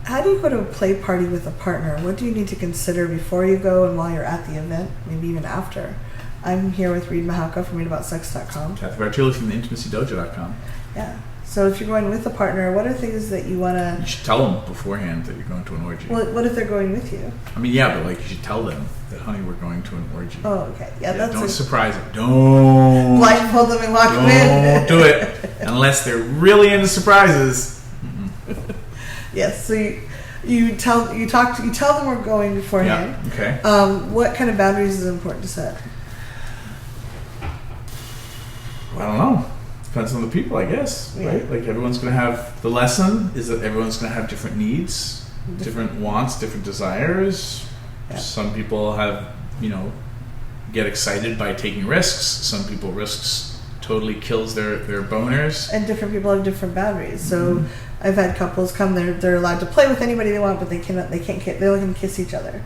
How do you go to a play party with a partner? What do you need to consider before you go and while you're at the event, maybe even after? I'm here with Reed Mahalka from readaboutssex.com. Kathy Bartoli from theintimacydojo.com. Yeah. So if you're going with a partner, what are things that you want to... You should tell them beforehand that you're going to an orgy. Well, what if they're going with you? I mean, yeah, but like you should tell them that, honey, we're going to an orgy. Oh, okay. Yeah, that's don't surprise them. Don't blindfold them and lock them in. Don't do it unless they're really into surprises. Yes. So you tell them we're going beforehand. Yeah. Okay. What kind of boundaries is important to set? I don't know. Depends on the people, I guess, right? Like everyone's going to have, the lesson is that everyone's going to have different needs, different wants, different desires. Yeah. Some people have, get excited by taking risks. Some people risks totally kills their boners. And different people have different boundaries. So I've had couples come, they're allowed to play with anybody they want, but they can't kiss each other.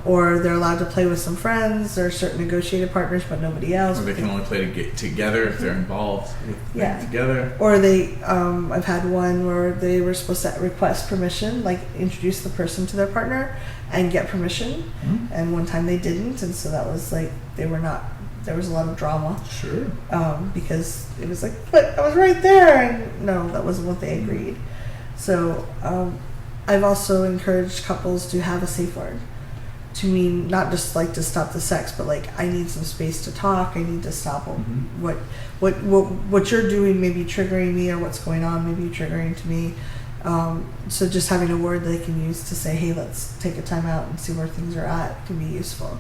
Or they're allowed to play with some friends or certain negotiated partners, but nobody else. Or they can only play together if they're involved with together. Or I've had one where they were supposed to request permission, like introduce the person to their partner and get permission. And one time they didn't, and so that was like, there was a lot of drama. Sure. Because it was like, but I was right there, and no, that wasn't what they agreed. So I've also encouraged couples to have a safe word. To mean not just like to stop the sex, but like I need some space to talk. I need to stop what you're doing may be triggering me, or what's going on may be triggering to me. So just having a word they can use to say, hey, let's take a time out and see where things are at can be useful.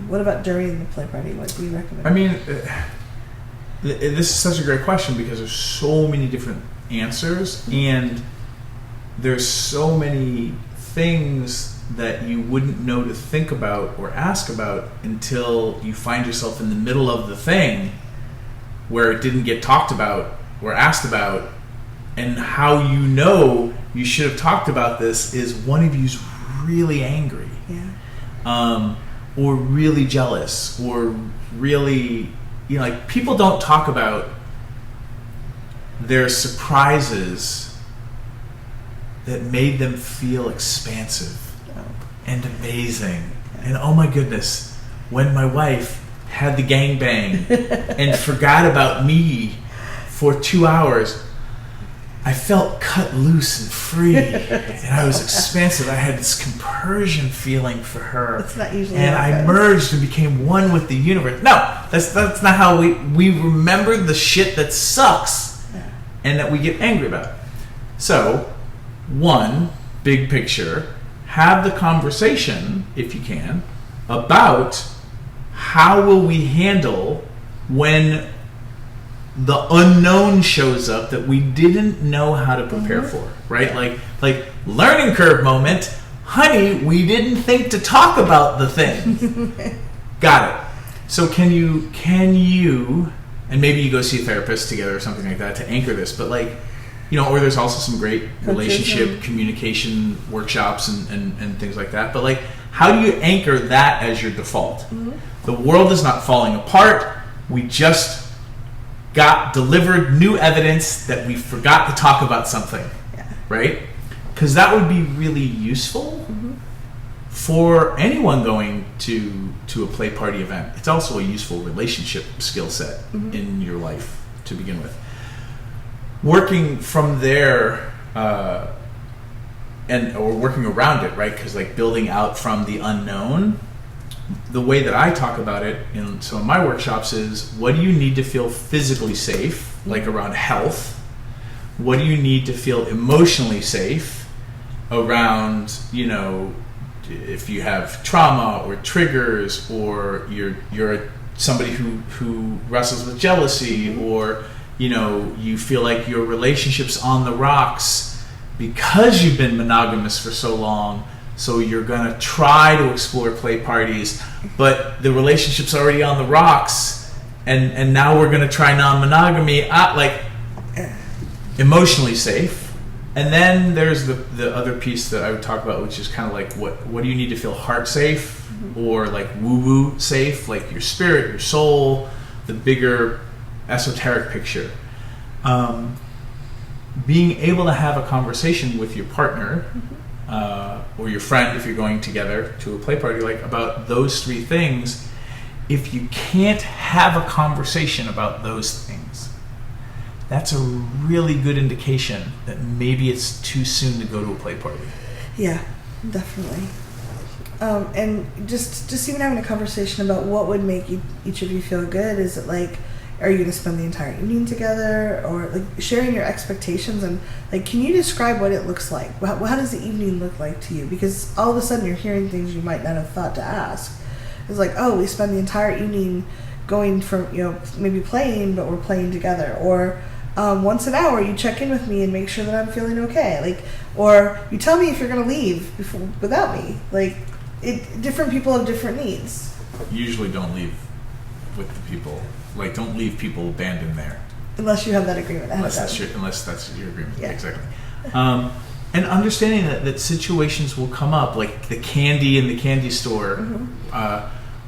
What about during the play party? What do you recommend? I mean, this is such a great question because there's so many different answers, and there's so many things that you wouldn't know to think about or ask about until you find yourself in the middle of the thing where it didn't get talked about or asked about, and how you should have talked about this is one of you's really angry. Yeah. Or really jealous, or really, like people don't talk about their surprises that made them feel expansive and amazing. And oh my goodness, when my wife had the gangbang and forgot about me for 2 hours, I felt cut loose and free, and I was expansive. I had this compersion feeling for her, that's not usually and I merged and became one with the universe. No, that's not how we remember the shit that sucks, and that we get angry about. So, one, big picture, have the conversation, if you can, about how will we handle when the unknown shows up that we didn't know how to prepare for, right? Like learning curve moment. Honey, we didn't think to talk about the thing. Got it. So can you, and maybe you go see a therapist together or something like that to anchor this, but like, or there's also some great relationship communication workshops and things like that. But like, how do you anchor that as your default? The world is not falling apart. We just got delivered new evidence that we forgot to talk about something, right? Because that would be really useful for anyone going to a play party event. It's also a useful relationship skill set in your life to begin with. Working from there, or working around it, right? Because like building out from the unknown. The way that I talk about it in some of my workshops is, what do you need to feel physically safe, like around health? What do you need to feel emotionally safe around, if you have trauma or triggers, or you're somebody who wrestles with jealousy, or you feel like your relationship's on the rocks because you've been monogamous for so long. So you're going to try to explore play parties, but the relationship's already on the rocks, and now we're going to try non-monogamy, like emotionally safe. And then there's the other piece that I would talk about, which is kind of like what do you need to feel heart safe, or like woo-woo safe, like your spirit, your soul, the bigger esoteric picture. being able to have a conversation with your partner or your friend if you're going together to a play party, like about those three things. If you can't have a conversation about those things, that's a really good indication that maybe it's too soon to go to a play party. Yeah, definitely. And just even having a conversation about what would make each of you feel good. Is it like, are you going to spend the entire evening together, or like sharing your expectations, and like, can you describe what it looks like? How does the evening look like to you? Because all of a sudden you're hearing things you might not have thought to ask. It's like, oh, we spend the entire evening going from, maybe playing, but we're playing together. Or once an hour you check in with me and make sure that I'm feeling okay. Like, or you tell me if you're going to leave without me. Like, different people have different needs. Usually don't leave with the people. Like, don't leave people abandoned there. Unless you have that agreement. Unless that's your agreement. Yeah. Exactly. And understanding that situations will come up, like the candy in the candy store,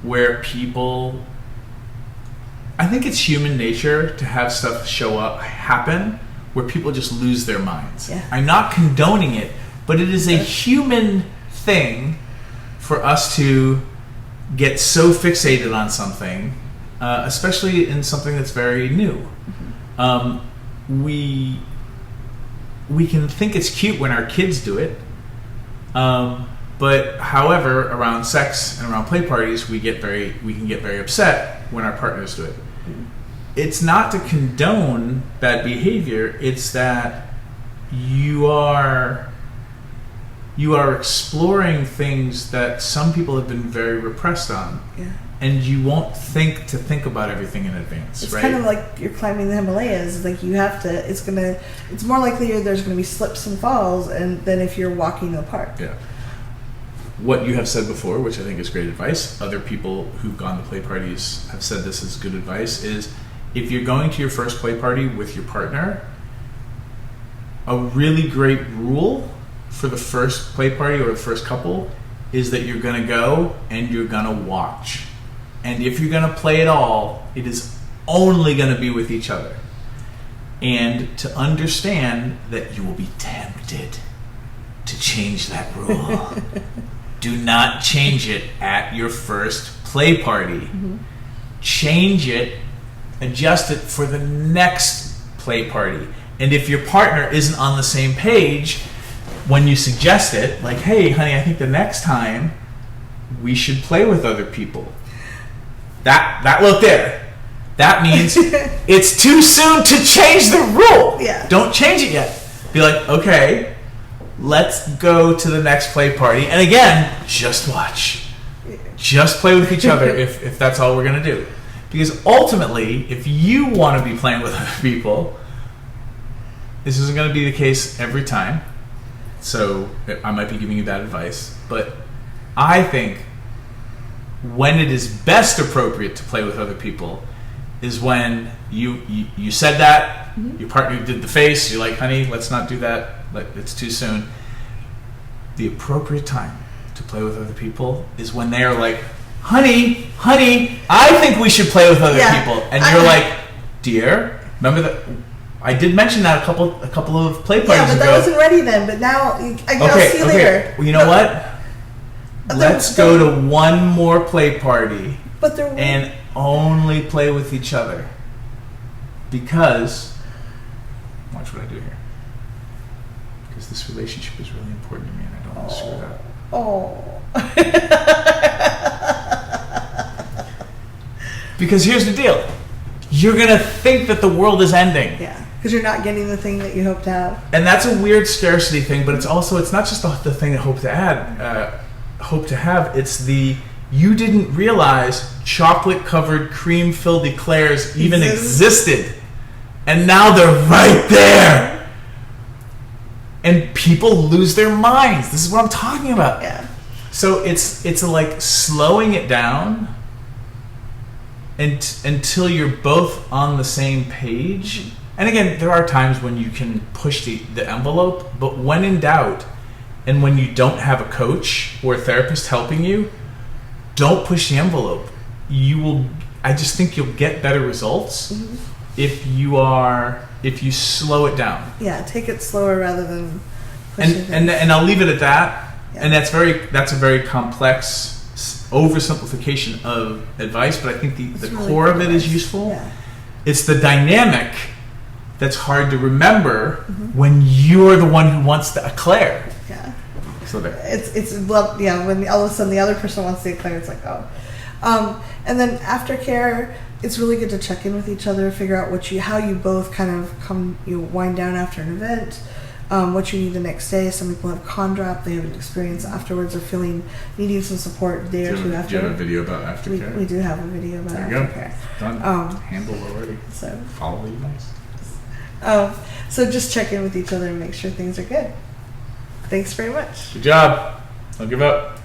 where people... I think it's human nature to have stuff happen where people just lose their minds. Yeah. I'm not condoning it, but it is a human thing for us to get so fixated on something, especially in something that's very new. We can think it's cute when our kids do it, but however, around sex and around play parties, we can get very upset when our partners do it. It's not to condone bad behavior. It's that you are exploring things that some people have been very repressed on. Yeah. And you won't think about everything in advance, it's right? Kind of like you're climbing the Himalayas. Like, you have to. It's more likely there's going to be slips and falls, than if you're walking in the park. Yeah. What you have said before, which I think is great advice, other people who've gone to play parties have said this is good advice, is if you're going to your first play party with your partner, a really great rule for the first play party or the first couple is that you're going to go and you're going to watch. And if you're going to play at all, it is only going to be with each other. And to understand that you will be tempted to change that rule. Do not change it at your first play party. Change it, adjust it for the next play party. And if your partner isn't on the same page, when you suggest it, like, hey, honey, I think the next time we should play with other people. That look there. That means it's too soon to change the rule. Yeah. Don't change it yet. Be like, okay, let's go to the next play party. And again, just watch. Just play with each other if that's all we're going to do. Because ultimately, if you want to be playing with other people, this isn't going to be the case every time. So I might be giving you bad advice. But I think when it is best appropriate to play with other people is when you said that, your partner did the face, you're like, honey, let's not do that, it's too soon. The appropriate time to play with other people is when they are like, honey, I think we should play with other people. And you're like, dear, remember that I did mention that a couple of play parties ago. Yeah, but that wasn't ready then, but now I'll see you later. Well, you know what? Let's go to one more play party and only play with each other. Because, watch what I do here. Because this relationship is really important to me and I don't want to screw it up. Because here's the deal. You're going to think that the world is ending. Yeah. Because you're not getting the thing that you hope to have. And that's a weird scarcity thing, but it's not just the thing that hope to have, it's you didn't realize chocolate-covered, cream-filled eclairs even existed. And now they're right there. And people lose their minds. This is what I'm talking about. Yeah. So it's like slowing it down until you're both on the same page. And again, there are times when you can push the envelope, but when in doubt, and when you don't have a coach or a therapist helping you, don't push the envelope. I just think you'll get better results if you are if you slow it down. Yeah, take it slower rather than pushing And I'll leave it at that. Yeah. And that's a very complex oversimplification of advice, but I think the It's really core of good it is advice. useful. Yeah. It's the dynamic that's hard to remember Mm-hmm. when you're the one who wants to eclair. Yeah. So there. It's well, yeah, when all of a sudden the other person wants to declare, it's like, oh. And then aftercare, it's really good to check in with each other, figure out how you both kind of wind down after an event, what you need the next day. Some people have con drop, they have an experience afterwards, or needing some support a day or two after. Do you have a video about aftercare? We do have a video about There you go. aftercare. Done. Handled already. So, Follow you guys. so just check in with each other and make sure things are good. Thanks very much. Good job. Don't give up.